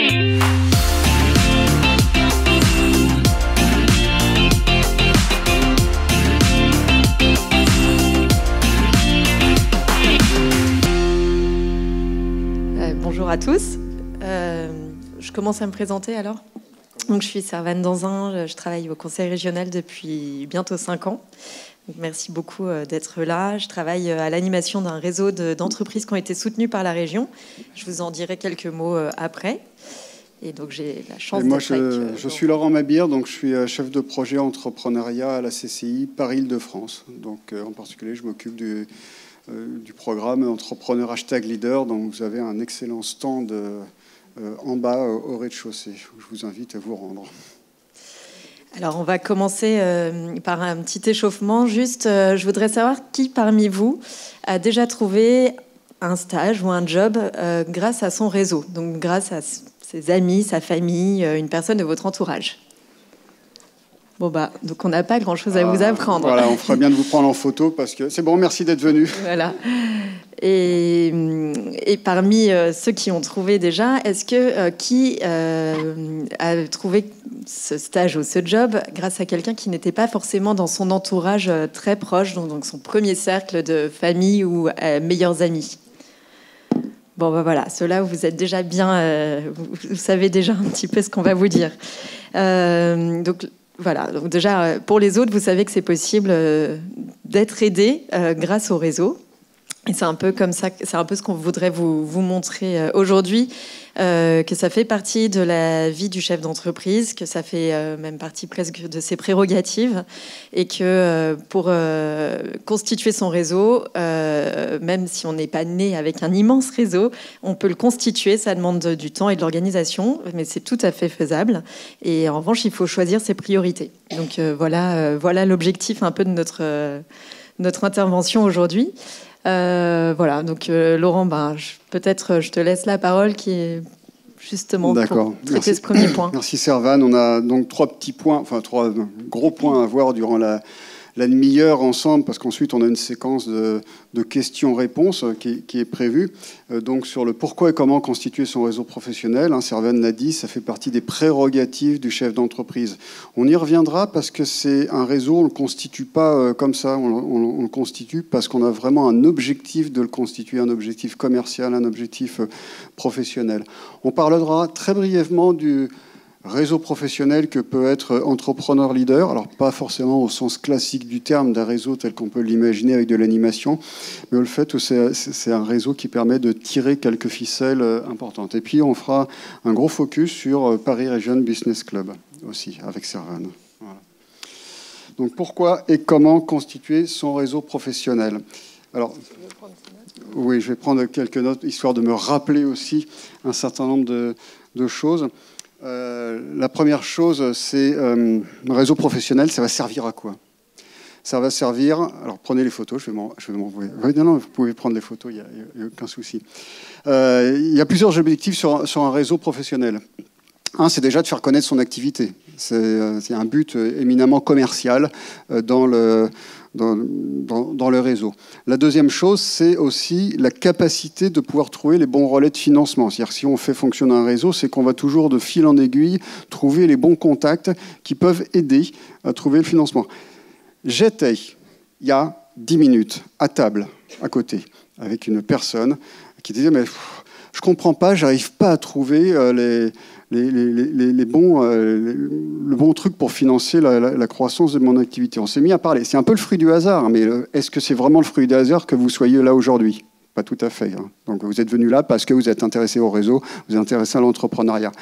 Bonjour à tous. Je commence à me présenter alors. Donc, je suis Servane Danzin, je travaille au Conseil régional depuis bientôt 5 ans. Donc, merci beaucoup d'être là. Je travaille à l'animation d'un réseau d'entreprises qui ont été soutenues par la région. Je vous en dirai quelques mots après. Et donc j'ai la chance moi, d'être je suis Laurent Mabir, donc je suis chef de projet entrepreneuriat à la CCI Paris-Île-de-France. Donc en particulier, je m'occupe du programme Entrepreneur #Leader, donc vous avez un excellent stand en bas au rez-de-chaussée. Je vous invite à vous rendre. Alors, on va commencer par un petit échauffement. Juste, je voudrais savoir qui parmi vous a déjà trouvé un stage ou un job grâce à son réseau, donc grâce à ses amis, sa famille, une personne de votre entourage. Bon, donc on n'a pas grand-chose à vous apprendre. Voilà, on ferait bien de vous prendre en photo parce que c'est bon, merci d'être venu. Voilà. Et parmi ceux qui ont trouvé déjà, est-ce que qui a trouvé ce stage ou ce job grâce à quelqu'un qui n'était pas forcément dans son entourage très proche, donc son premier cercle de famille ou meilleurs amis? Bon, voilà, ceux-là, vous êtes déjà bien, vous savez déjà un petit peu ce qu'on va vous dire. Donc déjà, pour les autres, vous savez que c'est possible d'être aidé grâce au réseau. Et c'est un peu comme ça, c'est un peu ce qu'on voudrait vous montrer aujourd'hui, que ça fait partie de la vie du chef d'entreprise, que ça fait même partie presque de ses prérogatives, et que pour constituer son réseau, même si on n'est pas né avec un immense réseau, on peut le constituer, ça demande du temps et de l'organisation, mais c'est tout à fait faisable. Et en revanche, il faut choisir ses priorités. Donc voilà l'objectif un peu de notre intervention aujourd'hui. Voilà, donc Laurent, peut-être je te laisse la parole qui est justement pour traiter ce premier point. Merci Servane. On a donc trois gros points à voir durant la demi-heure ensemble, parce qu'ensuite on a une séquence de questions-réponses qui est prévue. Donc sur le pourquoi et comment constituer son réseau professionnel, Servane l'a dit, ça fait partie des prérogatives du chef d'entreprise. On y reviendra parce que c'est un réseau, on ne le constitue pas comme ça, on le constitue parce qu'on a vraiment un objectif de le constituer, un objectif commercial, un objectif professionnel. On parlera très brièvement du réseau professionnel que peut être entrepreneur leader, alors pas forcément au sens classique du terme d'un réseau tel qu'on peut l'imaginer avec de l'animation, mais le fait que c'est un réseau qui permet de tirer quelques ficelles importantes. Et puis on fera un gros focus sur Paris Region Business Club aussi, avec Servane. Voilà. Donc pourquoi et comment constituer son réseau professionnel? Alors, oui, je vais prendre quelques notes, histoire de me rappeler aussi un certain nombre de choses. La première chose, c'est le réseau professionnel, ça va servir à quoi? Ça va servir... Alors, prenez les photos, je vais m'envoyer. Non, vous pouvez prendre les photos, il n'y a aucun souci. Il y a plusieurs objectifs sur un réseau professionnel. Un, c'est déjà de faire connaître son activité. C'est un but éminemment commercial dans le réseau. La deuxième chose, c'est aussi la capacité de pouvoir trouver les bons relais de financement. C'est-à-dire que si on fait fonctionner un réseau, c'est qu'on va toujours de fil en aiguille trouver les bons contacts qui peuvent aider à trouver le financement. J'étais, il y a 10 minutes, à table, à côté, avec une personne qui disait « mais je ne comprends pas, je n'arrive pas à trouver le bon truc pour financer la croissance de mon activité. » On s'est mis à parler. C'est un peu le fruit du hasard, mais est-ce que c'est vraiment le fruit du hasard que vous soyez là aujourd'hui? Pas tout à fait. Donc vous êtes venu là parce que vous êtes intéressé au réseau, vous êtes intéressé à l'entrepreneuriat.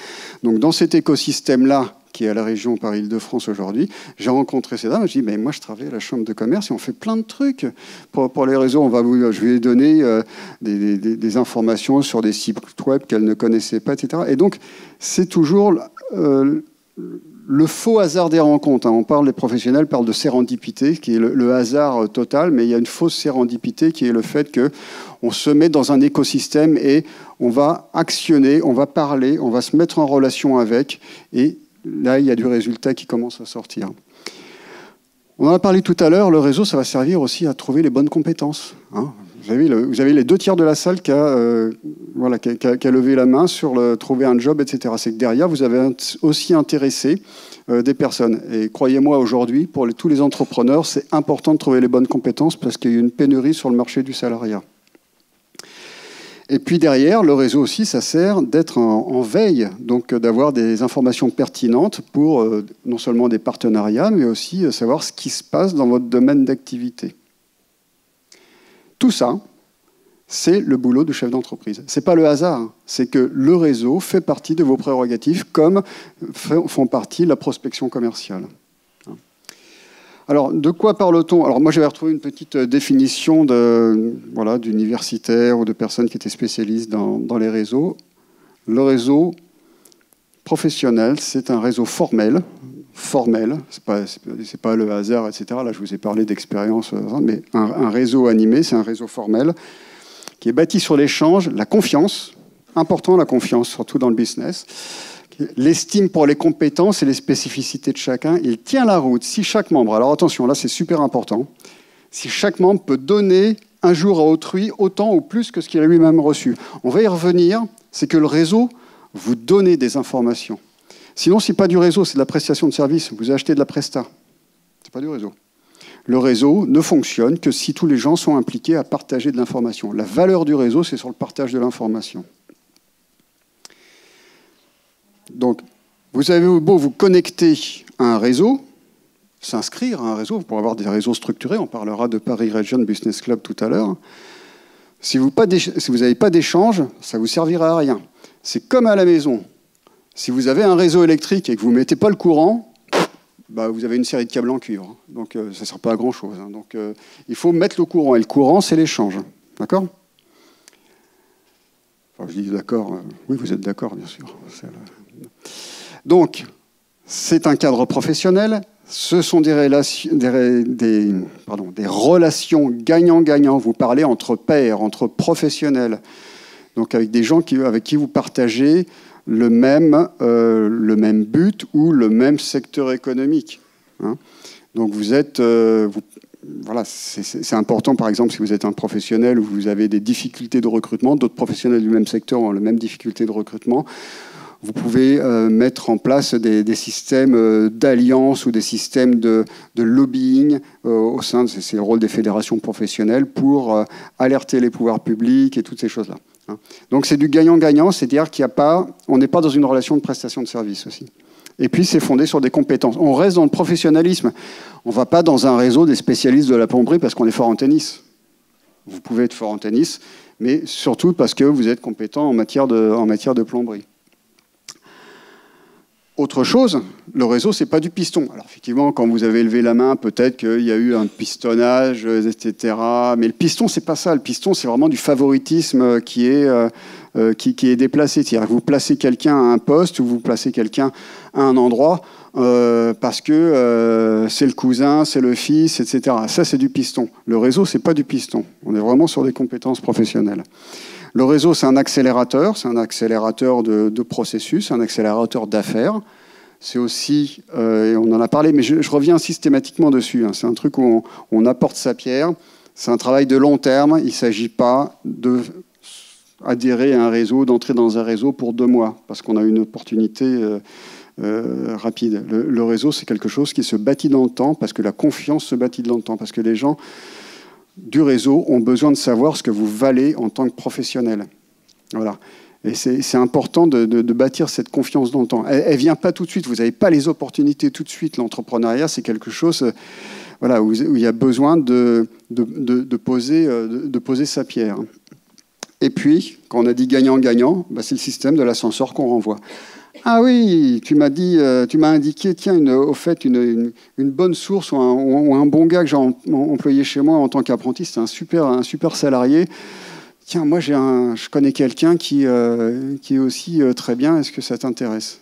Donc dans cet écosystème-là, qui est à la région Paris-Île-de-France aujourd'hui, j'ai rencontré ces dames, je dis, mais moi je travaille à la Chambre de commerce et on fait plein de trucs pour les réseaux. Je vais donner des informations sur des sites web qu'elles ne connaissaient pas, etc. Et donc c'est toujours le faux hasard des rencontres. Les professionnels parlent de sérendipité, qui est le hasard total, mais il y a une fausse sérendipité qui est le fait qu'on se met dans un écosystème et on va actionner, on va parler, on va se mettre en relation avec, et là, il y a du résultat qui commence à sortir. On en a parlé tout à l'heure, le réseau, ça va servir aussi à trouver les bonnes compétences. Vous avez les 2 tiers de la salle qui a levé la main sur trouver un job, etc. C'est que derrière, vous avez aussi intéressé des personnes. Et croyez-moi, aujourd'hui, pour tous les entrepreneurs, c'est important de trouver les bonnes compétences parce qu'il y a une pénurie sur le marché du salariat. Et puis derrière, le réseau aussi, ça sert d'être en veille, donc d'avoir des informations pertinentes pour non seulement des partenariats, mais aussi savoir ce qui se passe dans votre domaine d'activité. Tout ça, c'est le boulot du chef d'entreprise. Ce n'est pas le hasard, c'est que le réseau fait partie de vos prérogatives comme font partie la prospection commerciale. Alors, de quoi parle-t-on? Alors, moi, j'avais retrouvé une petite définition d'universitaires ou de personnes qui étaient spécialistes dans les réseaux. Le réseau professionnel, c'est un réseau formel, c'est pas le hasard, etc. Là, je vous ai parlé d'expérience, mais un réseau animé, c'est un réseau formel qui est bâti sur l'échange, la confiance, important la confiance, surtout dans le business, l'estime pour les compétences et les spécificités de chacun. Il tient la route si chaque membre, alors attention, là c'est super important, si chaque membre peut donner un jour à autrui autant ou plus que ce qu'il a lui-même reçu. On va y revenir, c'est que le réseau vous donne des informations. Sinon, ce n'est pas du réseau, c'est de la prestation de service. Vous achetez de la presta. Ce n'est pas du réseau. Le réseau ne fonctionne que si tous les gens sont impliqués à partager de l'information. La valeur du réseau, c'est sur le partage de l'information. Donc, vous avez beau vous connecter à un réseau, s'inscrire à un réseau, vous pourrez avoir des réseaux structurés, on parlera de Paris Region Business Club tout à l'heure. Si vous n'avez pas d'échange, ça ne vous servira à rien. C'est comme à la maison. Si vous avez un réseau électrique et que vous ne mettez pas le courant, vous avez une série de câbles en cuivre. Donc, ça ne sert pas à grand-chose. Donc, il faut mettre le courant. Et le courant, c'est l'échange. D'accord ? Enfin, je dis d'accord. Oui, vous êtes d'accord, bien sûr. Donc, c'est un cadre professionnel. Ce sont des relations gagnant-gagnant. Vous parlez entre pairs, entre professionnels. Donc, avec des gens avec qui vous partagez le même but ou le même secteur économique. Donc vous êtes... c'est important, par exemple, si vous êtes un professionnel où vous avez des difficultés de recrutement, d'autres professionnels du même secteur ont les mêmes difficultés de recrutement, vous pouvez mettre en place des systèmes d'alliance ou des systèmes de lobbying au sein de... C'est le rôle des fédérations professionnelles pour alerter les pouvoirs publics et toutes ces choses-là. Donc c'est du gagnant-gagnant, c'est-à-dire on n'est pas dans une relation de prestation de service aussi. Et puis c'est fondé sur des compétences. On reste dans le professionnalisme. On ne va pas dans un réseau des spécialistes de la plomberie parce qu'on est fort en tennis. Vous pouvez être fort en tennis, mais surtout parce que vous êtes compétent en matière de plomberie. Autre chose, le réseau, ce n'est pas du piston. Alors effectivement, quand vous avez levé la main, peut-être qu'il y a eu un pistonnage, etc. Mais le piston, ce n'est pas ça. Le piston, c'est vraiment du favoritisme qui est déplacé. C'est-à-dire que vous placez quelqu'un à un poste ou vous placez quelqu'un à un endroit parce que c'est le cousin, c'est le fils, etc. Ça, c'est du piston. Le réseau, ce n'est pas du piston. On est vraiment sur des compétences professionnelles. Le réseau, c'est un accélérateur de processus, un accélérateur d'affaires. C'est aussi, et on en a parlé, mais je reviens systématiquement dessus, c'est un truc où on apporte sa pierre, c'est un travail de long terme, il ne s'agit pas d'adhérer à un réseau, d'entrer dans un réseau pour 2 mois, parce qu'on a une opportunité rapide. Le réseau, c'est quelque chose qui se bâtit dans le temps, parce que la confiance se bâtit dans le temps, parce que les gens du réseau ont besoin de savoir ce que vous valez en tant que professionnel. Voilà. Et c'est important de bâtir cette confiance dans le temps. Elle ne vient pas tout de suite, vous n'avez pas les opportunités tout de suite. L'entrepreneuriat, c'est quelque chose où il y a besoin de poser sa pierre. Et puis, quand on a dit gagnant-gagnant, c'est le système de l'ascenseur qu'on renvoie. Ah oui, tu m'as indiqué, tiens, au fait, une bonne source ou un bon gars que j'ai employé chez moi en tant qu'apprenti, c'est un super salarié. Tiens, moi, je connais quelqu'un qui est aussi très bien, est-ce que ça t'intéresse ?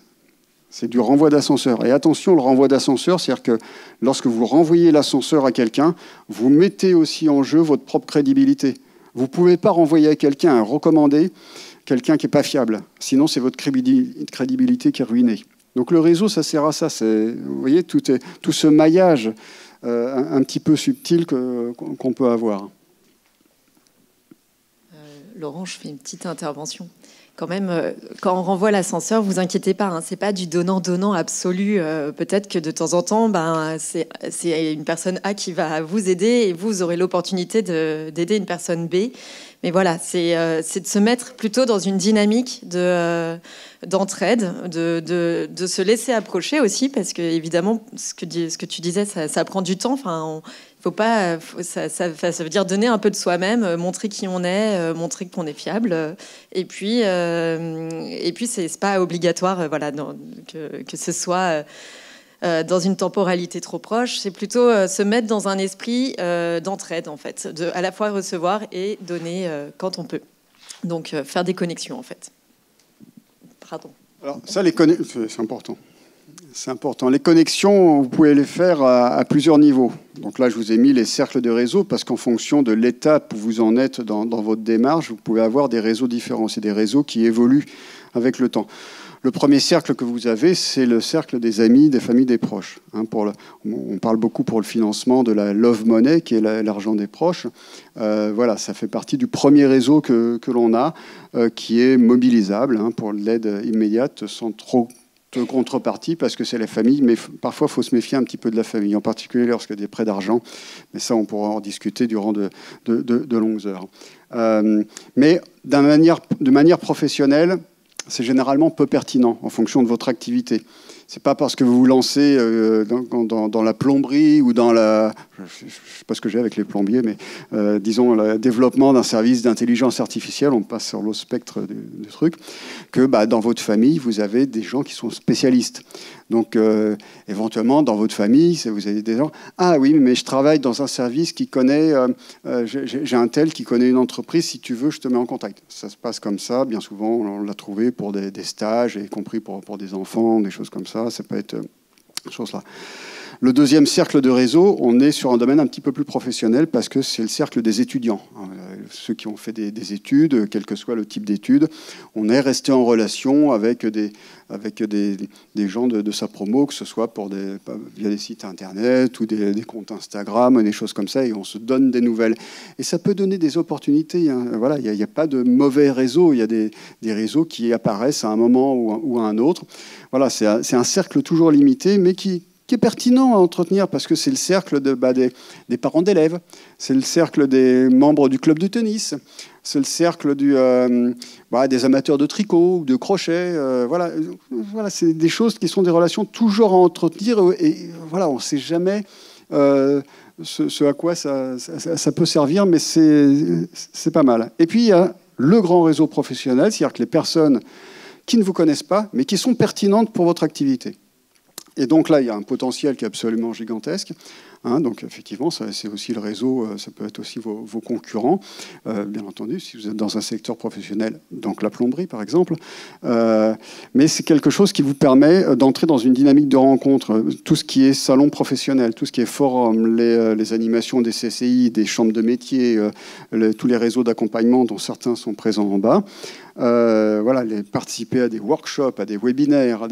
C'est du renvoi d'ascenseur. Et attention, le renvoi d'ascenseur, c'est-à-dire que lorsque vous renvoyez l'ascenseur à quelqu'un, vous mettez aussi en jeu votre propre crédibilité. Vous ne pouvez pas renvoyer à quelqu'un, recommander quelqu'un qui n'est pas fiable. Sinon, c'est votre crédibilité qui est ruinée. Donc le réseau, ça sert à ça. Vous voyez, tout ce maillage un petit peu subtil qu'on peut avoir. Laurent, je fais une petite intervention. Quand même, quand on renvoie l'ascenseur, vous inquiétez pas, hein, c'est pas du donnant-donnant absolu. Peut-être que de temps en temps, c'est une personne A qui va vous aider et vous aurez l'opportunité d'aider une personne B. Mais voilà, c'est de se mettre plutôt dans une dynamique d'entraide, de se laisser approcher aussi, parce que évidemment, ce que tu disais, ça prend du temps. Enfin, faut pas, ça veut dire donner un peu de soi-même, montrer qui on est, montrer qu'on est fiable. Et puis c'est pas obligatoire, voilà, que ce soit dans une temporalité trop proche. C'est plutôt se mettre dans un esprit d'entraide, en fait, de à la fois recevoir et donner quand on peut. Donc faire des connexions, en fait. Pardon. Alors ça, c'est important. C'est important. Les connexions, vous pouvez les faire à plusieurs niveaux. Donc là, je vous ai mis les cercles de réseau parce qu'en fonction de l'étape où vous en êtes dans votre démarche, vous pouvez avoir des réseaux différents. C'est des réseaux qui évoluent avec le temps. Le premier cercle que vous avez, c'est le cercle des amis, des familles, des proches. On parle beaucoup pour le financement de la love money, qui est l'argent des proches. Voilà, ça fait partie du premier réseau que l'on a, qui est mobilisable pour l'aide immédiate, sans trop de contrepartie, parce que c'est la famille, mais parfois il faut se méfier un petit peu de la famille, en particulier lorsqu'il y a des prêts d'argent, mais ça on pourra en discuter durant de longues heures. Mais de manière professionnelle, c'est généralement peu pertinent en fonction de votre activité. C'est pas parce que vous vous lancez dans la plomberie ou dans la... Je ne sais pas ce que j'ai avec les plombiers, mais disons le développement d'un service d'intelligence artificielle, on passe sur l'autre spectre du truc, que dans votre famille, vous avez des gens qui sont spécialistes. Donc, éventuellement, dans votre famille, vous avez des gens... Ah oui, mais je travaille dans un service qui connaît... j'ai un tel qui connaît une entreprise, si tu veux, je te mets en contact. Ça se passe comme ça. Bien souvent, on l'a trouvé pour des stages, y compris pour des enfants, des choses comme ça. Ça peut être chose-là. Le deuxième cercle de réseau, on est sur un domaine un petit peu plus professionnel parce que c'est le cercle des étudiants. Ceux qui ont fait des études, quel que soit le type d'études, on est resté en relation avec des gens de sa promo, que ce soit via des sites internet ou des comptes Instagram, des choses comme ça, et on se donne des nouvelles. Et ça peut donner des opportunités. Voilà, il n'y a pas de mauvais réseaux, il y a des réseaux qui apparaissent à un moment ou à un autre. Voilà, c'est un cercle toujours limité, mais qui est pertinent à entretenir parce que c'est le cercle des parents d'élèves, c'est le cercle des membres du club de tennis, c'est le cercle des amateurs de tricot ou de crochet. Voilà, c'est des choses qui sont des relations toujours à entretenir et voilà, on ne sait jamais ce à quoi ça peut servir, mais c'est pas mal. Et puis, il y a le grand réseau professionnel, c'est-à-dire que les personnes qui ne vous connaissent pas, mais qui sont pertinentes pour votre activité. Et donc là, il y a un potentiel qui est absolument gigantesque. Donc effectivement, c'est aussi le réseau, ça peut être aussi vos concurrents, bien entendu, si vous êtes dans un secteur professionnel, donc la plomberie par exemple. Mais c'est quelque chose qui vous permet d'entrer dans une dynamique de rencontre. Tout ce qui est salon professionnel, tout ce qui est forum, les animations des CCI, des chambres de métier, tous les réseaux d'accompagnement dont certains sont présents en bas. Participer à des workshops, à des webinaires,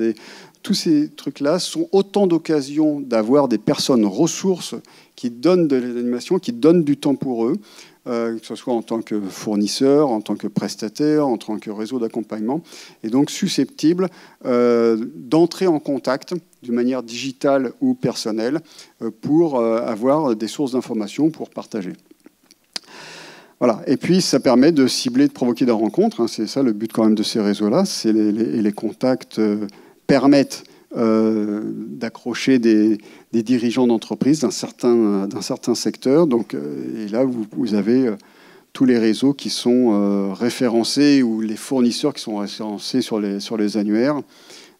tous ces trucs-là sont autant d'occasions d'avoir des personnes ressources qui donnent de l'animation, qui donnent du temps pour eux, que ce soit en tant que fournisseur, en tant que prestataire, en tant que réseau d'accompagnement, et donc susceptibles d'entrer en contact d'une manière digitale ou personnelle pour avoir des sources d'informations pour partager. Voilà. Et puis, ça permet de cibler, de provoquer des rencontres. C'est ça le but quand même de ces réseaux-là. C'est les contacts permettent d'accrocher des dirigeants d'entreprise d'un certain secteur. Donc, et là, vous avez tous les réseaux qui sont référencés ou les fournisseurs qui sont référencés sur les annuaires.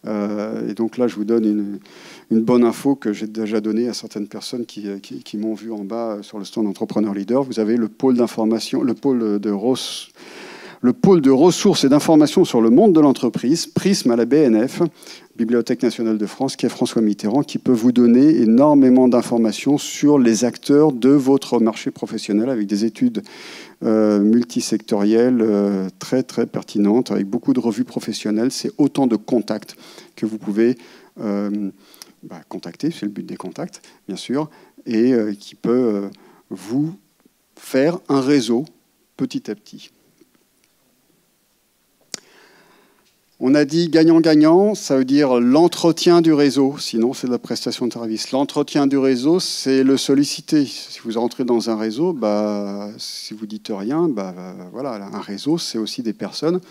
Et donc là, je vous donne une bonne info que j'ai déjà donnée à certaines personnes qui m'ont vu en bas sur le stand Entrepreneur Leader. Vous avez le pôle d'information, le pôle de ressources et d'informations sur le monde de l'entreprise, Prisme à la BNF, Bibliothèque nationale de France, qui est François Mitterrand, qui peut vous donner énormément d'informations sur les acteurs de votre marché professionnel avec des études multisectorielles très, très pertinentes, avec beaucoup de revues professionnelles. C'est autant de contacts que vous pouvez contacter, c'est le but des contacts, bien sûr, et qui peut vous faire un réseau petit à petit. On a dit gagnant-gagnant, ça veut dire l'entretien du réseau, sinon c'est de la prestation de service. L'entretien du réseau, c'est le solliciter. Si vous rentrez dans un réseau, si vous dites rien, voilà, un réseau, c'est aussi des personnes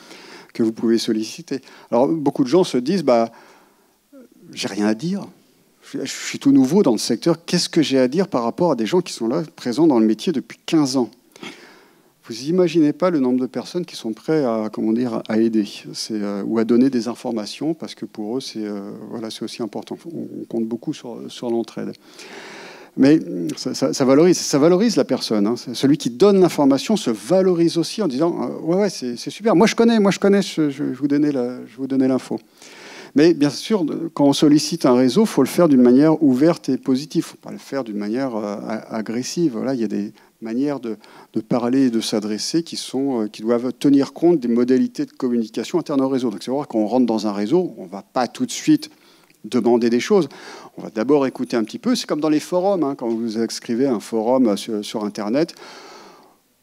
que vous pouvez solliciter. Alors beaucoup de gens se disent, j'ai rien à dire. Je suis tout nouveau dans le secteur. Qu'est-ce que j'ai à dire par rapport à des gens qui sont là, présents dans le métier depuis 15 ans ? Vous n'imaginez pas le nombre de personnes qui sont prêtes à aider ou à donner des informations, parce que pour eux, c'est aussi important. On compte beaucoup sur l'entraide. Mais ça valorise la personne. Hein. Celui qui donne l'information se valorise aussi en disant ouais, c'est super. Moi, je connais. Je vais vous donner l'info. Mais bien sûr, quand on sollicite un réseau, il faut le faire d'une manière ouverte et positive. Il ne faut pas le faire d'une manière agressive. Voilà, il y a des manières de parler et de s'adresser qui doivent tenir compte des modalités de communication interne au réseau. Donc c'est vrai, quand on rentre dans un réseau, on ne va pas tout de suite demander des choses. On va d'abord écouter un petit peu. C'est comme dans les forums. Hein, quand vous inscrivez un forum sur Internet,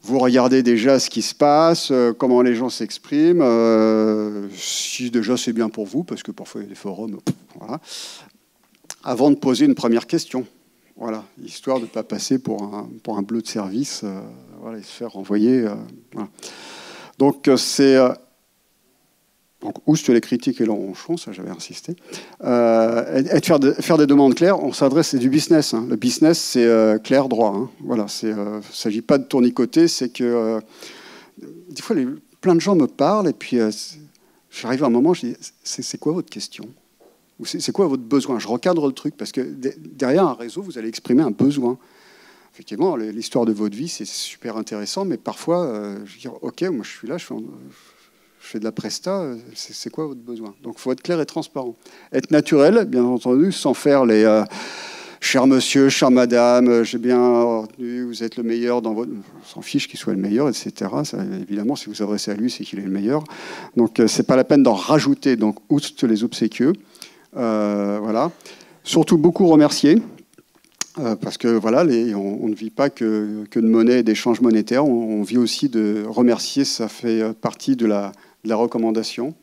vous regardez déjà ce qui se passe, comment les gens s'expriment, si déjà c'est bien pour vous, parce que parfois il y a des forums, voilà, avant de poser une première question. Voilà, histoire de ne pas passer pour un bleu de service et se faire renvoyer. Voilà. Donc, outre les critiques et le ronchon, ça j'avais insisté, et de faire des demandes claires, on s'adresse, c'est du business. Hein. Le business, c'est clair, droit. Hein. Voilà, il ne s'agit pas de tournicoter, c'est que des fois, plein de gens me parlent, et puis j'arrive à un moment, je dis, c'est quoi votre question ? Ou c'est quoi votre besoin ? Je recadre le truc, parce que derrière un réseau, vous allez exprimer un besoin. Effectivement, l'histoire de votre vie, c'est super intéressant, mais parfois, je veux dire, ok, moi je suis là, je fais de la presta, c'est quoi votre besoin ? Donc il faut être clair et transparent. Être naturel, bien entendu, sans faire les cher monsieur, chère madame, j'ai bien retenu, vous êtes le meilleur dans votre... On s'en fiche qu'il soit le meilleur, etc. Ça, évidemment, si vous vous adressez à lui, c'est qu'il est le meilleur. Donc c'est pas la peine d'en rajouter, donc outre les obséquieux. Voilà. Surtout beaucoup remercier, parce que voilà, on ne vit pas que de monnaie et d'échanges monétaires, on vit aussi de remercier, ça fait partie de la recommandation.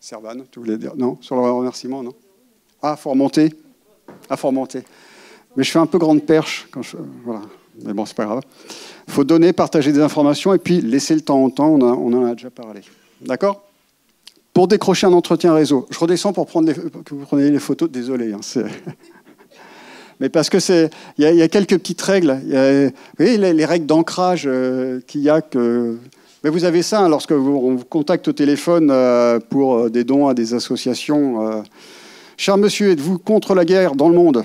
Servane, tu voulais dire ? Non, sur le remerciement, non ? Ah, faut remonter. Mais je fais un peu grande perche. Voilà. Mais bon, c'est pas grave. Il faut donner, partager des informations et puis laisser le temps au temps, on en a déjà parlé. D'accord ? Pour décrocher un entretien réseau, je redescends pour que vous preniez les photos. Désolé. Hein, mais parce que il y a quelques petites règles. Vous voyez les règles d'ancrage qu'il y a que. Mais vous avez ça hein, lorsque on vous contacte au téléphone pour des dons à des associations. Cher monsieur, êtes-vous contre la guerre dans le monde ?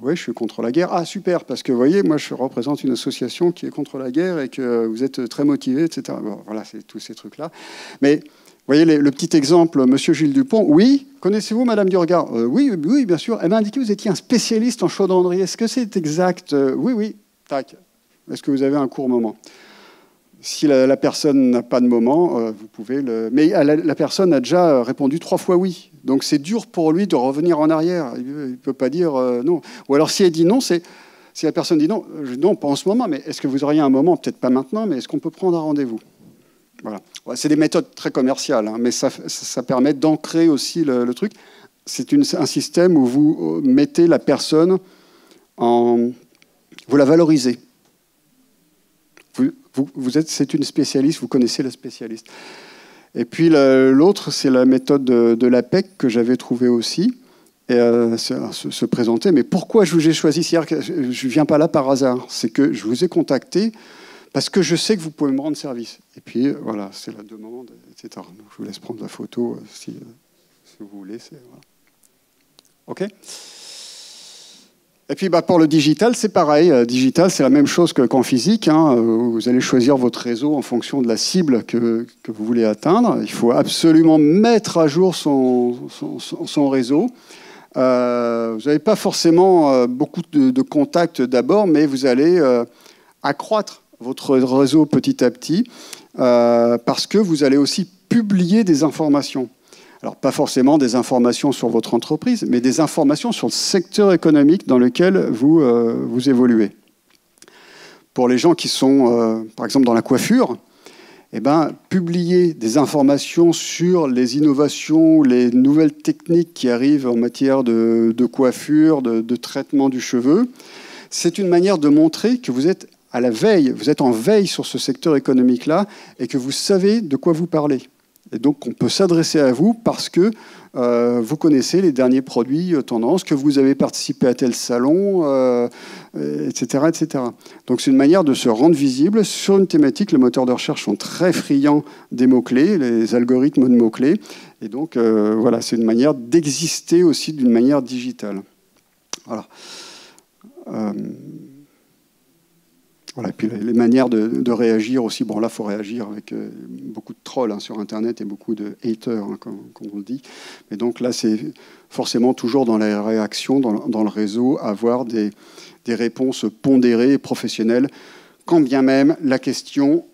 Oui, je suis contre la guerre. Ah, super, parce que vous voyez, moi, je représente une association qui est contre la guerre et que vous êtes très motivé, etc. Bon, voilà, c'est tous ces trucs-là. Mais vous voyez le petit exemple, monsieur Gilles Dupont. Oui, connaissez-vous Madame Durgard ? Oui, bien sûr. Elle m'a indiqué que vous étiez un spécialiste en chaudronnerie. Est-ce que c'est exact ? Oui. Tac. Est-ce que vous avez un court moment ? Si la personne n'a pas de moment, vous pouvez le... Mais la personne a déjà répondu 3 fois oui. Donc c'est dur pour lui de revenir en arrière. Il ne peut pas dire non. Ou alors si elle dit non, si la personne dit non, non, pas en ce moment, mais est-ce que vous auriez un moment ? Peut-être pas maintenant, mais est-ce qu'on peut prendre un rendez-vous ? Voilà. Ouais, c'est des méthodes très commerciales, hein, mais ça permet d'ancrer aussi le truc. C'est un système où vous mettez la personne vous la valorisez. C'est une spécialiste, vous connaissez la spécialiste. Et puis l'autre, c'est la méthode de l'APEC que j'avais trouvée aussi, et se présenter. Mais pourquoi je vous ai choisi ? C'est-à-dire que je ne viens pas là par hasard. C'est que je vous ai contacté parce que je sais que vous pouvez me rendre service. Et puis voilà, c'est la demande, etc. Donc, je vous laisse prendre la photo si vous voulez. Voilà. OK ? Et puis pour le digital, c'est pareil. Digital, c'est la même chose qu'en physique. Hein. Vous allez choisir votre réseau en fonction de la cible que vous voulez atteindre. Il faut absolument mettre à jour son réseau. Vous n'avez pas forcément beaucoup de contacts d'abord, mais vous allez accroître votre réseau petit à petit parce que vous allez aussi publier des informations. Alors, pas forcément des informations sur votre entreprise, mais des informations sur le secteur économique dans lequel vous évoluez. Pour les gens qui sont, par exemple, dans la coiffure, publier des informations sur les innovations, les nouvelles techniques qui arrivent en matière de coiffure, de traitement du cheveu, c'est une manière de montrer que vous êtes à la veille, vous êtes en veille sur ce secteur économique-là et que vous savez de quoi vous parlez. Et donc, on peut s'adresser à vous parce que vous connaissez les derniers produits tendances, que vous avez participé à tel salon, etc., etc. Donc, c'est une manière de se rendre visible sur une thématique. Les moteurs de recherche sont très friands des mots-clés, les algorithmes de mots-clés. Et donc, voilà, c'est une manière d'exister aussi d'une manière digitale. Voilà. Voilà, et puis les manières de réagir aussi. Bon, là, il faut réagir avec beaucoup de trolls sur Internet et beaucoup de haters, comme on le dit. Mais donc là, c'est forcément toujours dans la réaction, dans le réseau, avoir des réponses pondérées et professionnelles, quand bien même la question,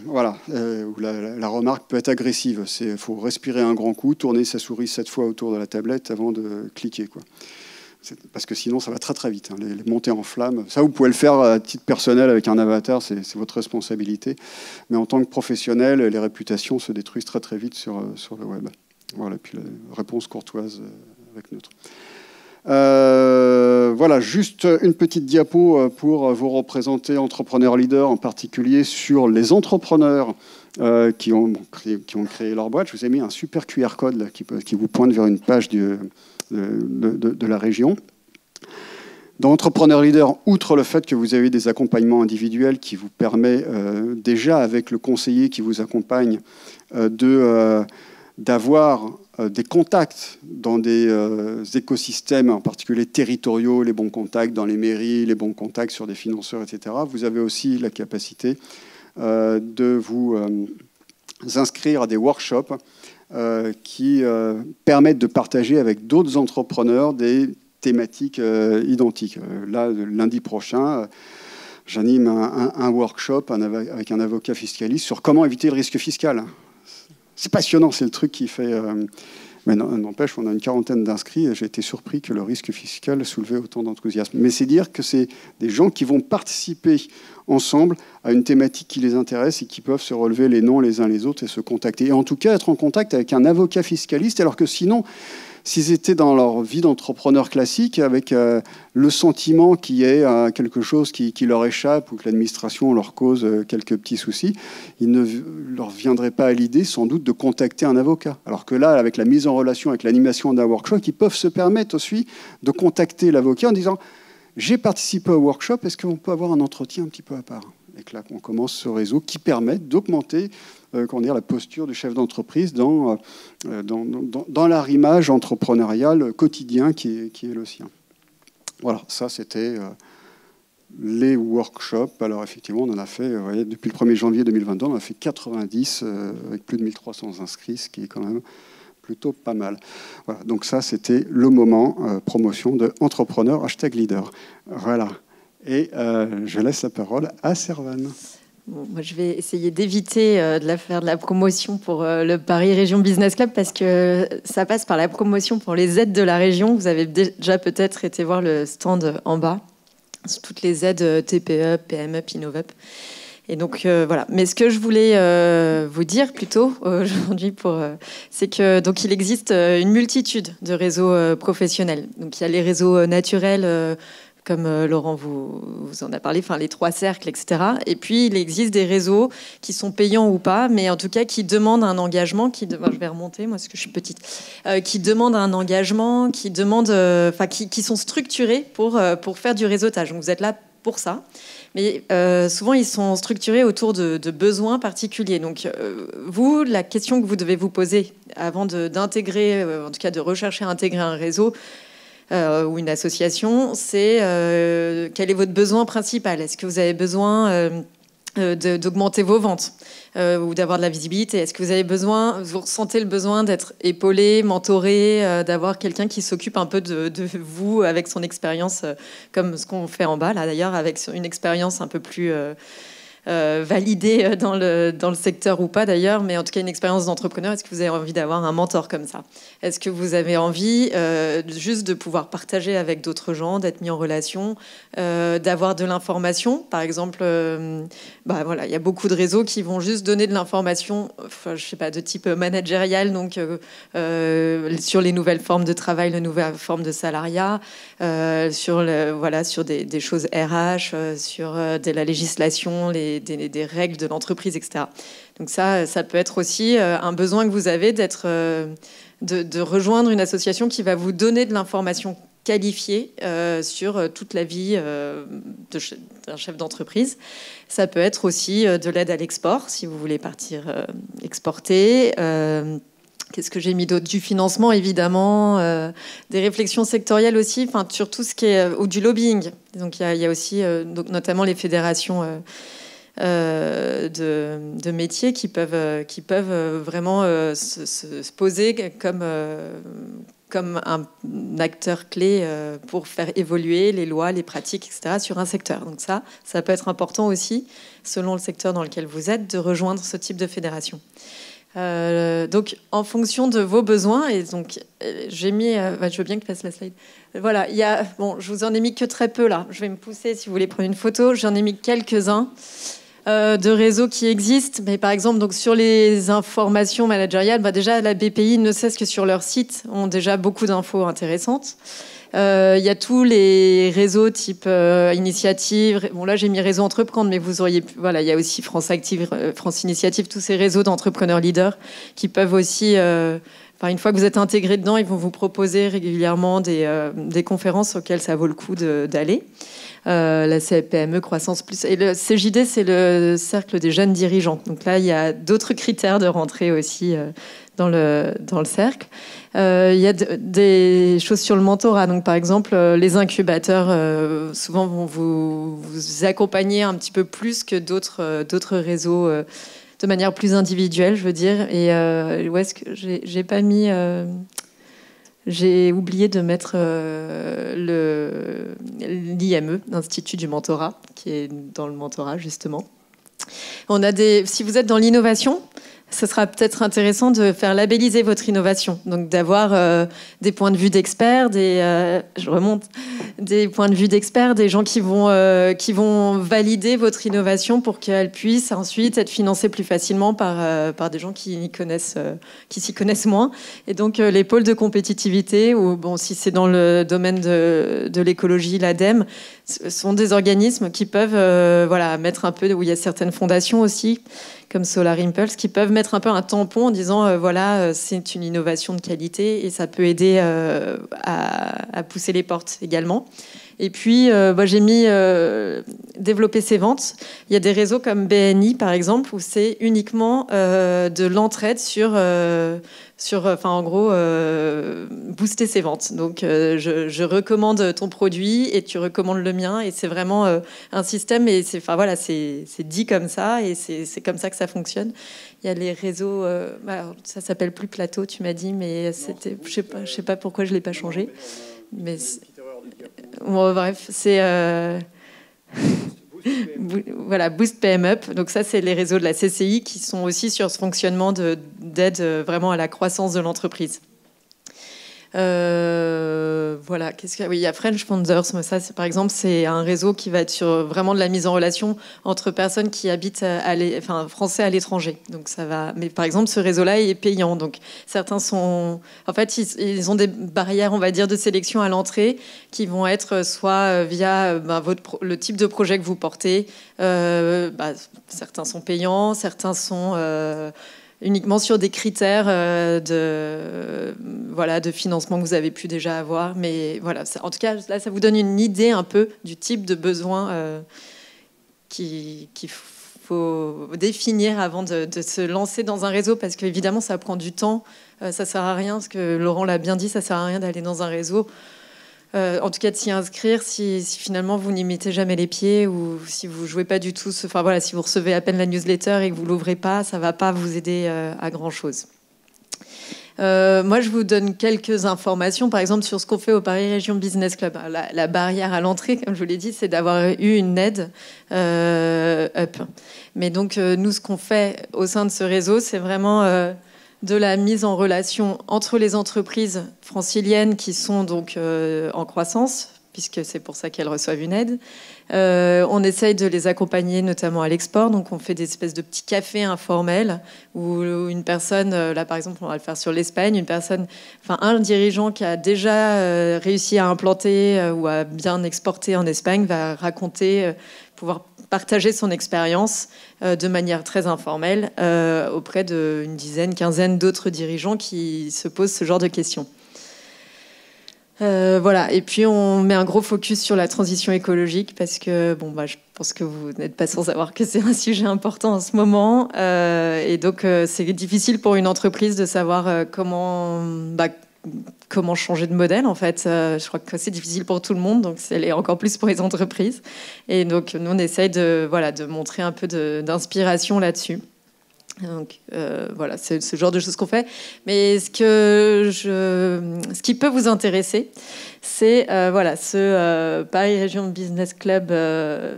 voilà, ou la remarque peut être agressive. Il faut respirer un grand coup, tourner sa souris 7 fois autour de la tablette avant de cliquer, quoi. Parce que sinon, ça va très très vite. Les montées en flammes, ça, vous pouvez le faire à titre personnel avec un avatar, c'est votre responsabilité. Mais en tant que professionnel, les réputations se détruisent très très vite sur le web. Voilà, puis la réponse courtoise avec neutre. Voilà, juste une petite diapo pour vous représenter entrepreneurs leaders, en particulier sur les entrepreneurs qui ont créé leur boîte. Je vous ai mis un super QR code là, qui vous pointe vers une page de la région. Dans Entrepreneur Leader, outre le fait que vous avez des accompagnements individuels qui vous permet déjà avec le conseiller qui vous accompagne d'avoir des contacts dans des écosystèmes, en particulier territoriaux, les bons contacts dans les mairies, les bons contacts sur des financeurs, etc. Vous avez aussi la capacité de vous inscrire à des workshops qui permettent de partager avec d'autres entrepreneurs des thématiques identiques. Là, lundi prochain, j'anime un workshop avec un avocat fiscaliste sur comment éviter le risque fiscal. C'est passionnant, c'est le truc qui fait... Mais n'empêche, on a une quarantaine d'inscrits et j'ai été surpris que le risque fiscal soulevait autant d'enthousiasme. Mais c'est dire que c'est des gens qui vont participer ensemble à une thématique qui les intéresse et qui peuvent se relever les noms les uns les autres et se contacter. Et en tout cas, être en contact avec un avocat fiscaliste, alors que sinon, s'ils étaient dans leur vie d'entrepreneur classique, avec le sentiment qu'il y ait quelque chose qui leur échappe ou que l'administration leur cause quelques petits soucis, il ne leur viendrait pas à l'idée, sans doute, de contacter un avocat. Alors que là, avec la mise en relation, avec l'animation d'un workshop, ils peuvent se permettre aussi de contacter l'avocat en disant « J'ai participé au workshop, est-ce qu'on peut avoir un entretien un petit peu à part ?» Et que là, on commence ce réseau qui permet d'augmenter la posture du chef d'entreprise dans l'arrimage entrepreneurial quotidien qui est le sien. Voilà, ça c'était les workshops. Alors effectivement, on en a fait, vous voyez, depuis le 1er janvier 2022, on en a fait 90 avec plus de 1300 inscrits, ce qui est quand même plutôt pas mal. Voilà, donc ça c'était le moment promotion de Entrepreneur #leader. Voilà. Et je laisse la parole à Servane. Bon, moi, je vais essayer d'éviter de faire de la promotion pour le Paris Région Business Club parce que ça passe par la promotion pour les aides de la région. Vous avez déjà peut-être été voir le stand en bas, toutes les aides TPE, PME, InnovUp. Et donc voilà. Mais ce que je voulais vous dire plutôt aujourd'hui, c'est que donc il existe une multitude de réseaux professionnels. Donc il y a les réseaux naturels. Comme Laurent vous en a parlé, enfin les 3 cercles, etc. Et puis, il existe des réseaux qui sont payants ou pas, mais en tout cas qui demandent un engagement. Je vais remonter, moi, parce que je suis petite. Qui demandent un engagement, qui sont structurés pour faire du réseautage. Donc, vous êtes là pour ça. Mais souvent, ils sont structurés autour de besoins particuliers. Donc, vous, la question que vous devez vous poser avant d'intégrer, en tout cas de rechercher à intégrer un réseau, ou une association, c'est quel est votre besoin principal? Est-ce que vous avez besoin d'augmenter vos ventes ou d'avoir de la visibilité? Est-ce que vous ressentez le besoin d'être épaulé, mentoré, d'avoir quelqu'un qui s'occupe un peu de vous avec son expérience, comme ce qu'on fait en bas, là d'ailleurs, avec une expérience un peu plus validée dans le secteur ou pas d'ailleurs, mais en tout cas une expérience d'entrepreneur. Est-ce que vous avez envie d'avoir un mentor comme ça? Est-ce que vous avez envie juste de pouvoir partager avec d'autres gens, d'être mis en relation, d'avoir de l'information? Par exemple, voilà, il y a beaucoup de réseaux qui vont juste donner de l'information, je sais pas, de type managérial, donc sur les nouvelles formes de travail, les nouvelles formes de salariat, sur des choses RH, sur de la législation, des règles de l'entreprise, etc. Donc ça peut être aussi un besoin que vous avez de rejoindre une association qui va vous donner de l'information qualifiée sur toute la vie d'un chef d'entreprise. Ça peut être aussi de l'aide à l'export, si vous voulez partir exporter. Qu'est-ce que j'ai mis d'autre? Du financement, évidemment, des réflexions sectorielles aussi, sur tout ce qui est... ou du lobbying. Donc, il y a aussi, donc, notamment les fédérations de métiers qui peuvent vraiment se poser comme un acteur clé pour faire évoluer les lois, les pratiques, etc. sur un secteur. Donc ça peut être important aussi, selon le secteur dans lequel vous êtes, de rejoindre ce type de fédération. Donc, en fonction de vos besoins, et donc j'ai mis, je veux bien que tu passes la slide. Voilà, je vous en ai mis que très peu là. Je vais me pousser si vous voulez prendre une photo. J'en ai mis quelques-uns de réseaux qui existent, mais par exemple, donc sur les informations managériales, déjà la BPI, ne cesse que sur leur site, ont déjà beaucoup d'infos intéressantes. Il y a tous les réseaux type Initiative. Bon, là, j'ai mis Réseau Entreprendre, mais vous auriez... Voilà, il y a aussi France Active, France Initiative, tous ces réseaux d'entrepreneurs leaders qui peuvent aussi... une fois que vous êtes intégré dedans, ils vont vous proposer régulièrement des conférences auxquelles ça vaut le coup d'aller. La CPME, Croissance Plus. Et le CJD, c'est le cercle des jeunes dirigeants. Donc là, il y a d'autres critères de rentrée aussi dans le cercle. Il y a des choses sur le mentorat. Donc, par exemple, les incubateurs, souvent, vont vous accompagner un petit peu plus que d'autres réseaux de manière plus individuelle, je veux dire. Et où est-ce que j'ai pas mis... J'ai oublié de mettre l'IME, l'Institut du mentorat, qui est dans le mentorat, justement. Si vous êtes dans l'innovation, ce sera peut-être intéressant de faire labelliser votre innovation. Donc, d'avoir des points de vue d'experts, des points de vue d'experts, des gens qui vont valider votre innovation pour qu'elle puisse ensuite être financée plus facilement par des gens qui s'y connaissent moins. Et donc, les pôles de compétitivité, ou si c'est dans le domaine de l'écologie, l'ADEME, sont des organismes qui peuvent mettre un peu, où il y a certaines fondations aussi, comme Solar Impulse, qui peuvent mettre un peu un tampon en disant c'est une innovation de qualité, et ça peut aider à pousser les portes également. Et puis, j'ai mis développer ses ventes. Il y a des réseaux comme BNI, par exemple, où c'est uniquement de l'entraide en gros, booster ses ventes. Donc, je recommande ton produit et tu recommandes le mien. Et c'est vraiment un système. Et c'est dit comme ça. Et c'est comme ça que ça fonctionne. Il y a les réseaux... ça s'appelle plus Plateau, tu m'as dit. Mais c'était, je sais pas pourquoi je ne l'ai pas changé. Mais... Bon, bref, c'est Boost PM Up. Donc ça, c'est les réseaux de la CCI qui sont aussi sur ce fonctionnement d'aide vraiment à la croissance de l'entreprise. Il y a French Founders. Ça, par exemple, c'est un réseau qui va être sur vraiment de la mise en relation entre personnes qui habitent français à l'étranger. Donc ça va. Mais par exemple, ce réseau-là est payant. Donc certains sont, en fait, ils ont des barrières, on va dire, de sélection à l'entrée qui vont être soit via le type de projet que vous portez. Certains sont payants, certains sont uniquement sur des critères de financement que vous avez pu déjà avoir. Mais voilà, en tout cas, là, ça vous donne une idée un peu du type de besoin qu'il faut définir avant de se lancer dans un réseau, parce qu'évidemment, ça prend du temps. Ça sert à rien, parce que Laurent l'a bien dit, ça sert à rien d'aller dans un réseau. En tout cas, de s'y inscrire si finalement vous n'y mettez jamais les pieds, ou si vous jouez pas du tout. Si vous recevez à peine la newsletter et que vous l'ouvrez pas, ça va pas vous aider à grand chose. Moi, je vous donne quelques informations, par exemple, sur ce qu'on fait au Paris Région Business Club. La barrière à l'entrée, comme je vous l'ai dit, c'est d'avoir eu une aide up. Mais donc, nous, ce qu'on fait au sein de ce réseau, c'est vraiment de la mise en relation entre les entreprises franciliennes qui sont donc en croissance, puisque c'est pour ça qu'elles reçoivent une aide. On essaye de les accompagner notamment à l'export, donc on fait des espèces de petits cafés informels où une personne, là par exemple on va le faire sur l'Espagne, un dirigeant qui a déjà réussi à implanter ou à bien exporter en Espagne va raconter, pouvoir partager son expérience de manière très informelle auprès d'une dizaine, quinzaine d'autres dirigeants qui se posent ce genre de questions. Voilà. Et puis on met un gros focus sur la transition écologique parce que je pense que vous n'êtes pas sans savoir que c'est un sujet important en ce moment. Et donc c'est difficile pour une entreprise de savoir comment changer de modèle en fait. Je crois que c'est difficile pour tout le monde, donc c'est encore plus pour les entreprises. Et donc nous on essaye de montrer un peu d'inspiration là-dessus. Donc voilà, c'est ce genre de choses qu'on fait. Mais ce qui peut vous intéresser, c'est ce Paris Région Business Club,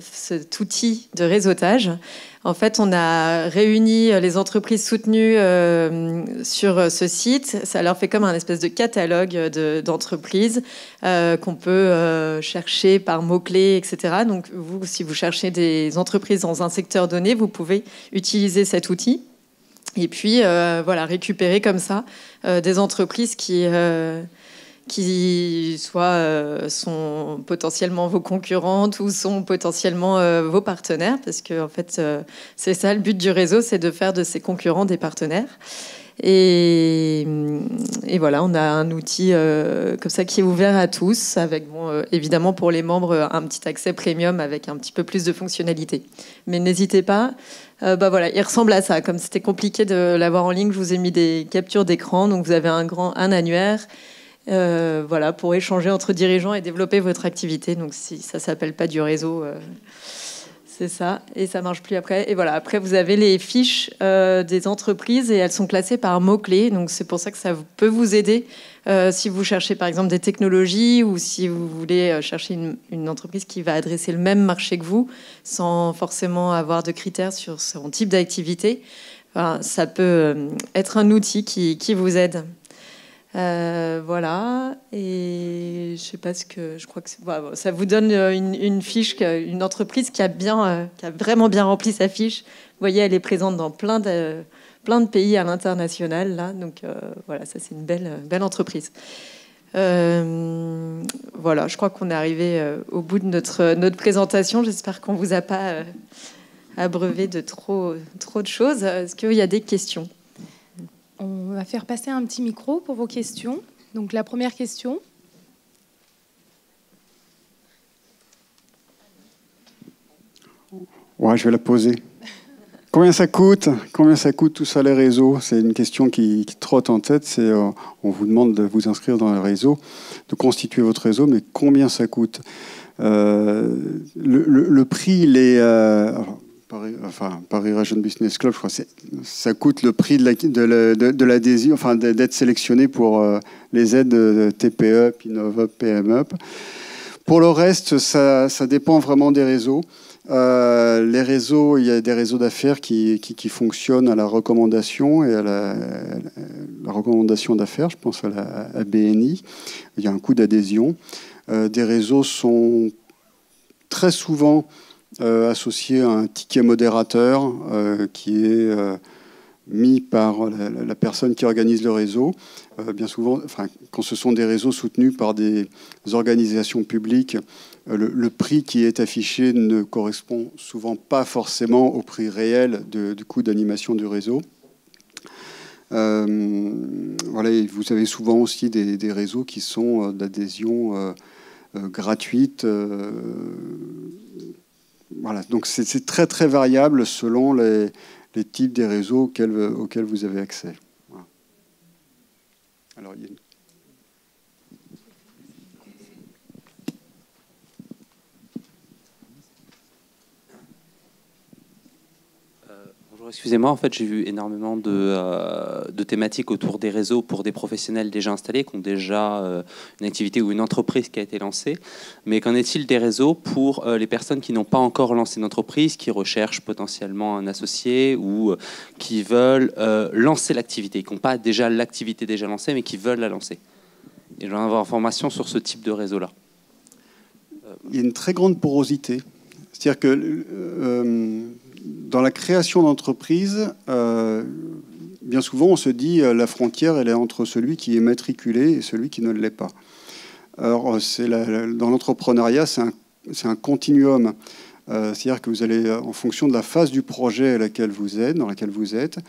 cet outil de réseautage. En fait, on a réuni les entreprises soutenues sur ce site. Ça leur fait comme un espèce de catalogue d'entreprises qu'on peut chercher par mots-clés, etc. Donc, vous, si vous cherchez des entreprises dans un secteur donné, vous pouvez utiliser cet outil. Et puis, récupérer comme ça des entreprises qui soit sont potentiellement vos concurrentes ou sont potentiellement vos partenaires, parce que en fait, c'est ça le but du réseau, c'est de faire de ses concurrents des partenaires. Et voilà, on a un outil comme ça qui est ouvert à tous, avec évidemment pour les membres un petit accès premium avec un petit peu plus de fonctionnalités. Mais n'hésitez pas. Il ressemble à ça. Comme c'était compliqué de l'avoir en ligne, je vous ai mis des captures d'écran. Donc vous avez un annuaire. Pour échanger entre dirigeants et développer votre activité. Donc si ça s'appelle pas du réseau, c'est ça, et ça marche plus après. Et voilà, après vous avez les fiches des entreprises et elles sont classées par mots-clés. Donc c'est pour ça que ça peut vous aider si vous cherchez par exemple des technologies ou si vous voulez chercher une entreprise qui va adresser le même marché que vous sans forcément avoir de critères sur son type d'activité. Ça peut être un outil qui vous aide. Voilà, et je sais pas je crois que ça vous donne une fiche, une entreprise qui a vraiment bien rempli sa fiche. Vous voyez, elle est présente dans plein de pays à l'international là, donc ça c'est une belle entreprise. Voilà, je crois qu'on est arrivé au bout de notre présentation. J'espère qu'on vous a pas abreuvé de trop de choses. Est-ce qu'il y a des questions? On va faire passer un petit micro pour vos questions. Donc la première question. Ouais, je vais la poser. Combien ça coûte tout ça les réseaux? C'est une question qui trotte en tête. On vous demande de vous inscrire dans le réseau, de constituer votre réseau, mais combien ça coûte? Le prix, il est... Paris Région Business Club, je crois que ça coûte le prix de l'adhésion, d'être sélectionné pour les aides TPE, Innovup, PMUp. Pour le reste, ça dépend vraiment des réseaux. Les réseaux, il y a des réseaux d'affaires qui fonctionnent à la recommandation et à la recommandation d'affaires. Je pense à BNI. Il y a un coût d'adhésion. Des réseaux sont très souvent associé à un ticket modérateur qui est mis par la personne qui organise le réseau. Bien souvent, quand ce sont des réseaux soutenus par des organisations publiques, le prix qui est affiché ne correspond souvent pas forcément au prix réel du coût d'animation du réseau. Et vous avez souvent aussi des réseaux qui sont d'adhésion gratuite. Voilà, donc c'est très très variable selon les types des réseaux auxquels vous avez accès. Voilà. Alors, il y a Bonjour Excusez-moi, en fait, j'ai vu énormément de thématiques autour des réseaux pour des professionnels déjà installés, qui ont déjà une activité ou une entreprise qui a été lancée. Mais qu'en est-il des réseaux pour les personnes qui n'ont pas encore lancé une entreprise, qui recherchent potentiellement un associé ou qui veulent lancer l'activité, qui n'ont pas déjà l'activité déjà lancée, mais qui veulent la lancer? Et je veux avoir information sur ce type de réseau-là. Il y a une très grande porosité. C'est-à-dire que dans la création d'entreprise, bien souvent, on se dit la frontière, elle est entre celui qui est matriculé et celui qui ne l'est pas. Alors, dans l'entrepreneuriat, c'est un continuum. C'est-à-dire que vous allez, en fonction de la phase du projet dans laquelle vous êtes,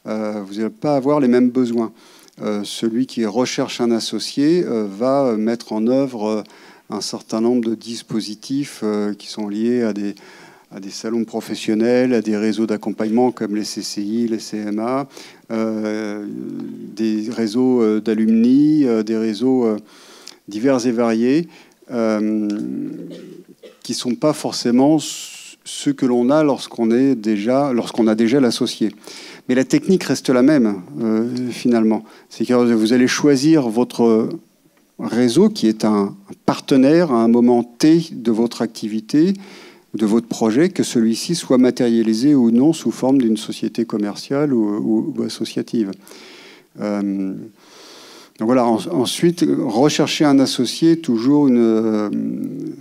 vous n'allez pas avoir les mêmes besoins. Celui qui recherche un associé va mettre en œuvre un certain nombre de dispositifs qui sont liés à des salons professionnels, à des réseaux d'accompagnement comme les CCI, les CMA, des réseaux d'alumni, des réseaux divers et variés, qui ne sont pas forcément ceux que l'on a lorsqu'on a déjà l'associé. Mais la technique reste la même, finalement. C'est que vous allez choisir votre réseau qui est un partenaire à un moment T de votre activité, de votre projet, que celui-ci soit matérialisé ou non sous forme d'une société commerciale ou associative. Donc voilà. Ensuite, rechercher un associé, toujours une...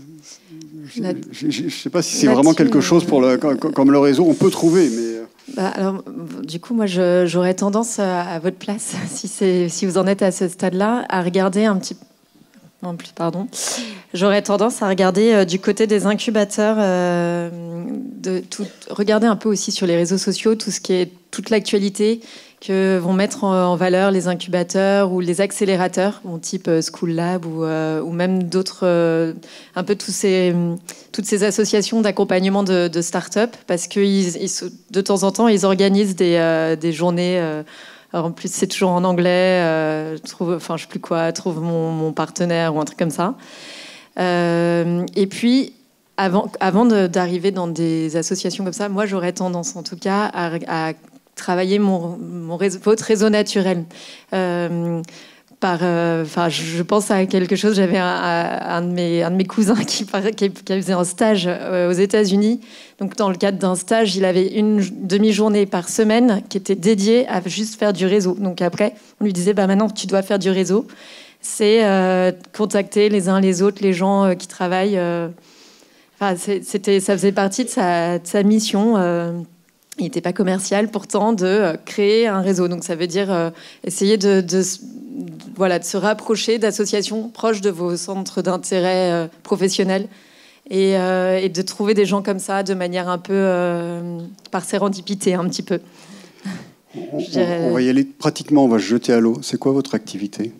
je ne sais pas si c'est vraiment quelque chose comme le réseau. On peut trouver, mais... alors, du coup, moi, j'aurais tendance, à votre place, si vous en êtes à ce stade-là, à regarder un petit... Non plus, pardon. J'aurais tendance à regarder du côté des incubateurs, regarder un peu aussi sur les réseaux sociaux tout ce qui est toute l'actualité que vont mettre en valeur les incubateurs ou les accélérateurs, type School Lab ou même d'autres, un peu toutes ces associations d'accompagnement de start-up, parce que de temps en temps, ils organisent des journées. Alors en plus, c'est toujours en anglais. Je sais plus quoi, trouve mon partenaire ou un truc comme ça. Et puis, avant d'arriver dans des associations comme ça, moi, j'aurais tendance, en tout cas, à travailler votre réseu naturel. Je pense à quelque chose. J'avais un de mes cousins qui faisait un stage aux États-Unis. Donc, dans le cadre d'un stage, il avait une demi-journée par semaine qui était dédiée à juste faire du réseau. Donc après, on lui disait, maintenant, tu dois faire du réseau. C'est contacter les uns les autres, les gens qui travaillent. Ça faisait partie de sa mission. Il n'était pas commercial, pourtant, de créer un réseau. Donc, ça veut dire essayer de se rapprocher d'associations proches de vos centres d'intérêt professionnels et de trouver des gens comme ça de manière un peu par sérendipité, un petit peu. On va y aller pratiquement, on va se jeter à l'eau. C'est quoi votre activité?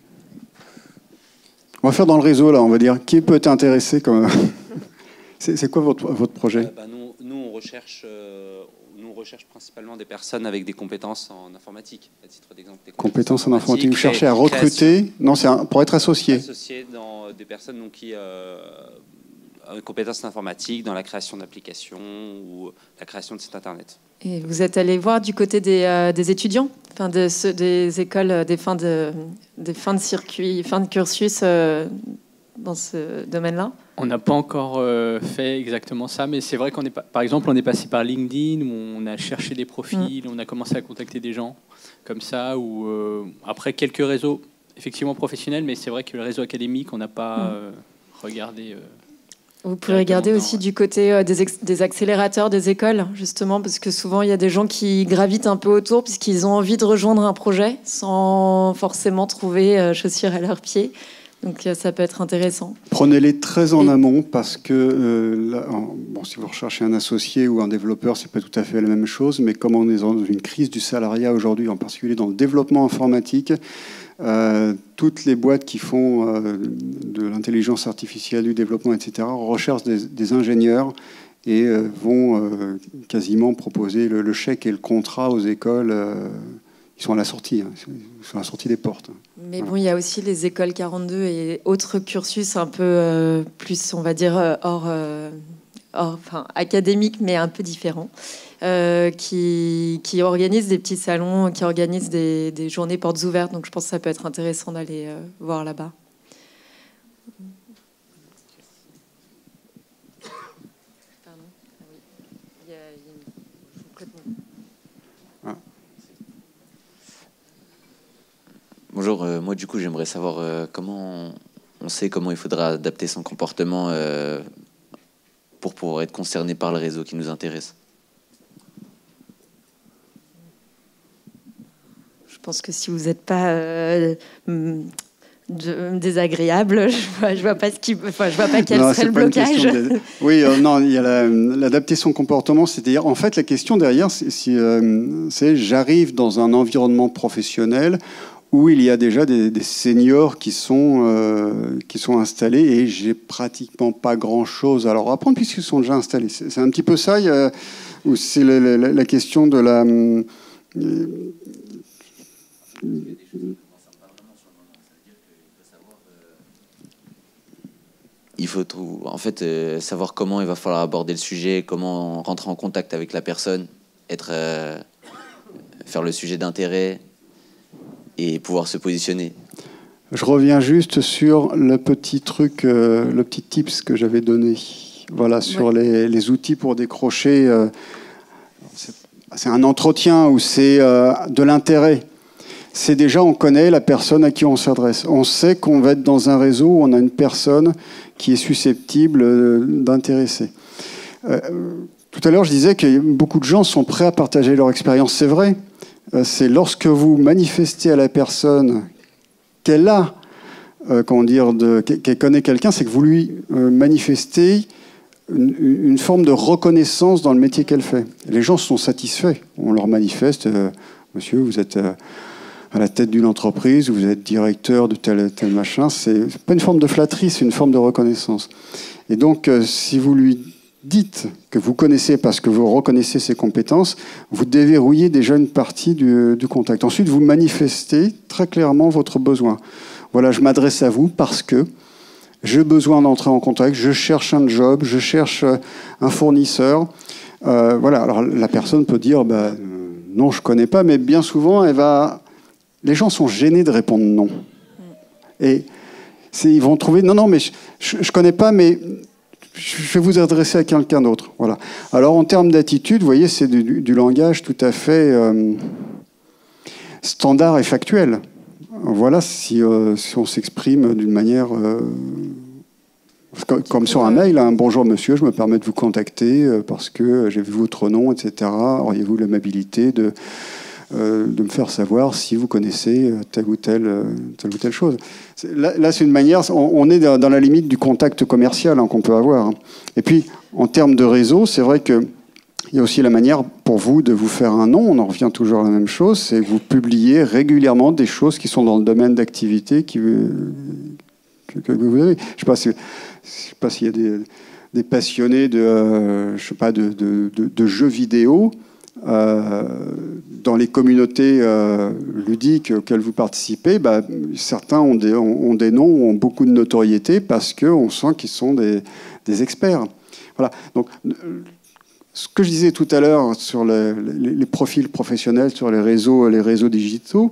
On va faire dans le réseau, là, on va dire. Qui peut être intéressé comme... C'est quoi votre projet? Nous, on recherche principalement des personnes avec des compétences en informatique, à titre d'exemple. Compétences en informatique. Vous cherchez à recruter? Non, c'est pour être associé. Associé dans des personnes qui ont des compétences en informatique, dans la création d'applications ou la création de sites internet. Et vous êtes allé voir du côté des étudiants, des écoles, des fins de circuit, fin de cursus dans ce domaine-là? On n'a pas encore fait exactement ça, mais c'est vrai qu'on est, par exemple, on est passé par LinkedIn, où on a cherché des profils, on a commencé à contacter des gens comme ça, ou après quelques réseaux effectivement professionnels, mais c'est vrai que le réseau académique, on n'a pas regardé. Vous pouvez regarder aussi du côté des accélérateurs des écoles, justement, parce que souvent, il y a des gens qui gravitent un peu autour, puisqu'ils ont envie de rejoindre un projet sans forcément trouver chaussures à leurs pieds. Donc ça peut être intéressant. Prenez-les très en amont, parce que si vous recherchez un associé ou un développeur, c'est pas tout à fait la même chose, mais comme on est dans une crise du salariat aujourd'hui, en particulier dans le développement informatique, toutes les boîtes qui font de l'intelligence artificielle, du développement, etc., recherchent des ingénieurs et vont quasiment proposer le chèque et le contrat aux écoles. Ils sont à la sortie, ils sont à la sortie des portes. Mais bon, il y a aussi les écoles 42 et autres cursus un peu plus, on va dire, hors enfin, académiques, mais un peu différents, qui organisent des petits salons, qui organisent des journées portes ouvertes. Donc je pense que ça peut être intéressant d'aller voir là-bas. Bonjour, moi du coup j'aimerais savoir comment on sait comment il faudra adapter son comportement pour pouvoir être concerné par le réseau qui nous intéresse. Je pense que si vous n'êtes pas désagréable, je vois pas quel serait le blocage. Oui, non, il y a l'adapter son comportement, c'est-à-dire en fait la question derrière, c'est j'arrive dans un environnement professionnel où il y a déjà des seniors qui sont installés et j'ai pratiquement pas grand-chose à leur apprendre puisqu'ils sont déjà installés. C'est un petit peu ça, où c'est la question de la... Il faut en fait savoir comment il va falloir aborder le sujet, comment rentrer en contact avec la personne, faire le sujet d'intérêt et pouvoir se positionner. Je reviens juste sur le petit truc, le petit tips que j'avais donné. Voilà, sur les outils pour décrocher. C'est un entretien où c'est de l'intérêt. C'est déjà, on connaît la personne à qui on s'adresse. On sait qu'on va être dans un réseau où on a une personne qui est susceptible d'intéresser. Tout à l'heure, je disais que beaucoup de gens sont prêts à partager leur expérience. C'est vrai. C'est lorsque vous manifestez à la personne qu'elle a, qu'elle connaît quelqu'un, c'est que vous lui manifestez une forme de reconnaissance dans le métier qu'elle fait. Les gens sont satisfaits. On leur manifeste, monsieur, vous êtes à la tête d'une entreprise, vous êtes directeur de tel machin. C'est pas une forme de flatterie, c'est une forme de reconnaissance. Et donc, si vous lui dites que vous connaissez parce que vous reconnaissez ses compétences, vous déverrouillez déjà une partie du contact. Ensuite, vous manifestez très clairement votre besoin. Voilà, je m'adresse à vous parce que j'ai besoin d'entrer en contact, je cherche un job, je cherche un fournisseur. Voilà, alors la personne peut dire non, je ne connais pas, mais bien souvent, les gens sont gênés de répondre non. Et ils vont trouver non, mais je ne connais pas, mais je vais vous adresser à quelqu'un d'autre. Voilà. Alors, en termes d'attitude, vous voyez, c'est du langage tout à fait standard et factuel. Voilà, si on s'exprime d'une manière... comme sur un mail, hein, bonjour monsieur, je me permets de vous contacter parce que j'ai vu votre nom, etc. Auriez-vous l'amabilité de me faire savoir si vous connaissez telle ou telle chose. Là, c'est une manière, on est dans la limite du contact commercial qu'on peut avoir. Et puis, en termes de réseau, c'est vrai qu'il y a aussi la manière pour vous de vous faire un nom. On en revient toujours à la même chose, c'est que vous publiez régulièrement des choses qui sont dans le domaine d'activité que vous avez. Je ne sais pas s'il y a des passionnés de jeux vidéo. Dans les communautés ludiques auxquelles vous participez, certains ont des noms, ont beaucoup de notoriété parce qu'on sent qu'ils sont des experts. Voilà. Donc, ce que je disais tout à l'heure sur les profils professionnels, sur les réseaux digitaux,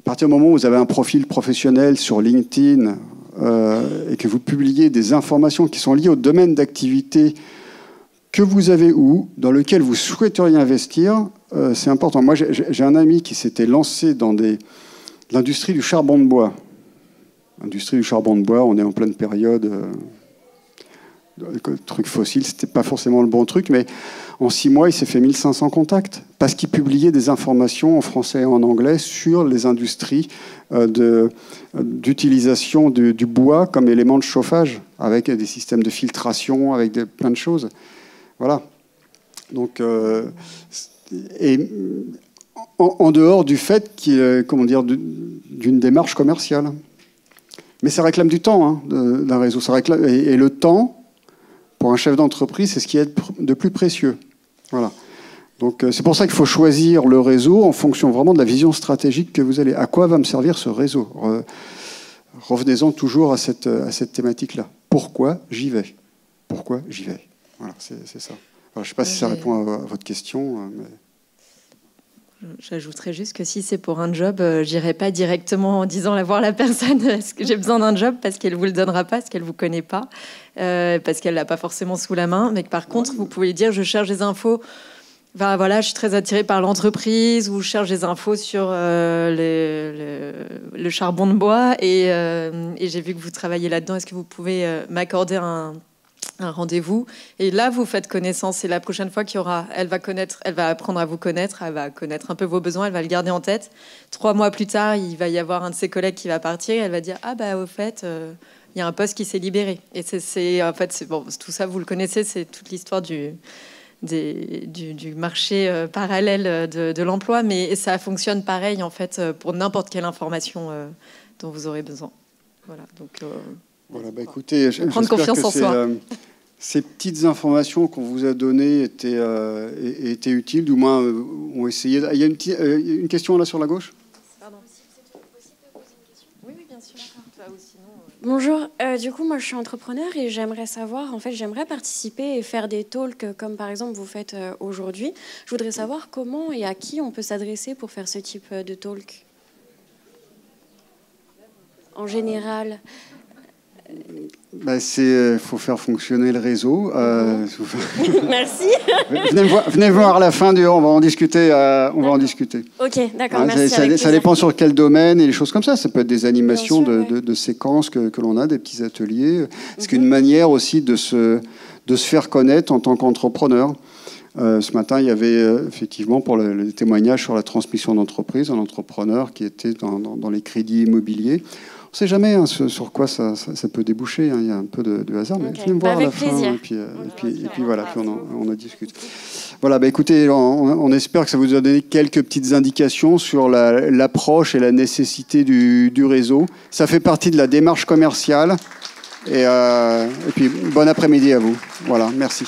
à partir du moment où vous avez un profil professionnel sur LinkedIn et que vous publiez des informations qui sont liées au domaine d'activité que vous avez ou dans lequel vous souhaiteriez investir, c'est important. Moi, j'ai un ami qui s'était lancé dans l'industrie du charbon de bois. L'industrie du charbon de bois, on est en pleine période... le truc fossile, c'était pas forcément le bon truc, mais en 6 mois, il s'est fait 1500 contacts parce qu'il publiait des informations en français et en anglais sur les industries d'utilisation du bois comme élément de chauffage, avec des systèmes de filtration, avec plein de choses. Voilà. Donc, et en dehors du fait d'une démarche commerciale. Mais ça réclame du temps d'un réseau. Et le temps, pour un chef d'entreprise, c'est ce qui est de plus précieux. Voilà. Donc, c'est pour ça qu'il faut choisir le réseau en fonction vraiment de la vision stratégique que vous avez. À quoi va me servir ce réseau ? Revenez-en toujours à cette thématique-là. Pourquoi j'y vais ? Pourquoi j'y vais ? Voilà. Voilà, c'est ça. Alors, je ne sais pas si ça répond à votre question. Mais... J'ajouterais juste que si c'est pour un job, j'irai pas directement en disant voir la personne est-ce que j'ai besoin d'un job, parce qu'elle vous le donnera pas, parce qu'elle vous connaît pas, parce qu'elle l'a pas forcément sous la main. Mais que par contre, vous pouvez dire je cherche des infos. Enfin, voilà, je suis très attirée par l'entreprise, ou je cherche des infos sur le charbon de bois, et j'ai vu que vous travaillez là-dedans. Est-ce que vous pouvez m'accorder un rendez-vous? Et là, vous faites connaissance. Et la prochaine fois qu'il y aura, elle va apprendre à vous connaître, elle va connaître un peu vos besoins, elle va le garder en tête. 3 mois plus tard, il va y avoir un de ses collègues qui va partir, et elle va dire au fait, il y a un poste qui s'est libéré. Et en fait, bon, tout ça, vous le connaissez, c'est toute l'histoire du marché parallèle de l'emploi, mais ça fonctionne pareil en fait pour n'importe quelle information dont vous aurez besoin. Voilà, donc. Voilà, écoutez, prendre confiance en soi. Ces petites informations qu'on vous a données étaient utiles, du moins ont essayé. Il y a une question là sur la gauche. Pardon. C'est possible de poser une question ? Oui, bien sûr. Bonjour. Du coup, moi, je suis entrepreneur et j'aimerais savoir, en fait, j'aimerais participer et faire des talks comme par exemple vous faites aujourd'hui. Je voudrais savoir comment et à qui on peut s'adresser pour faire ce type de talk. En général. Il faut faire fonctionner le réseau. Merci. Venez voir à la fin on va en discuter. En discuter. Ok, d'accord. Merci. Ça dépend sur quel domaine et les choses comme ça. Ça peut être des animations de séquences que l'on a, des petits ateliers. C'est une manière aussi de se faire connaître en tant qu'entrepreneur. Ce matin, il y avait effectivement pour le témoignage sur la transmission d'entreprise, un entrepreneur qui était dans les crédits immobiliers. On ne sait jamais sur quoi ça peut déboucher. Il y a un peu de hasard, mais venez me voir à la fin. Et puis voilà, puis on en discute. Voilà, écoutez, on espère que ça vous a donné quelques petites indications sur l'approche et la nécessité du réseau. Ça fait partie de la démarche commerciale. Et puis, bon après-midi à vous. Voilà, merci.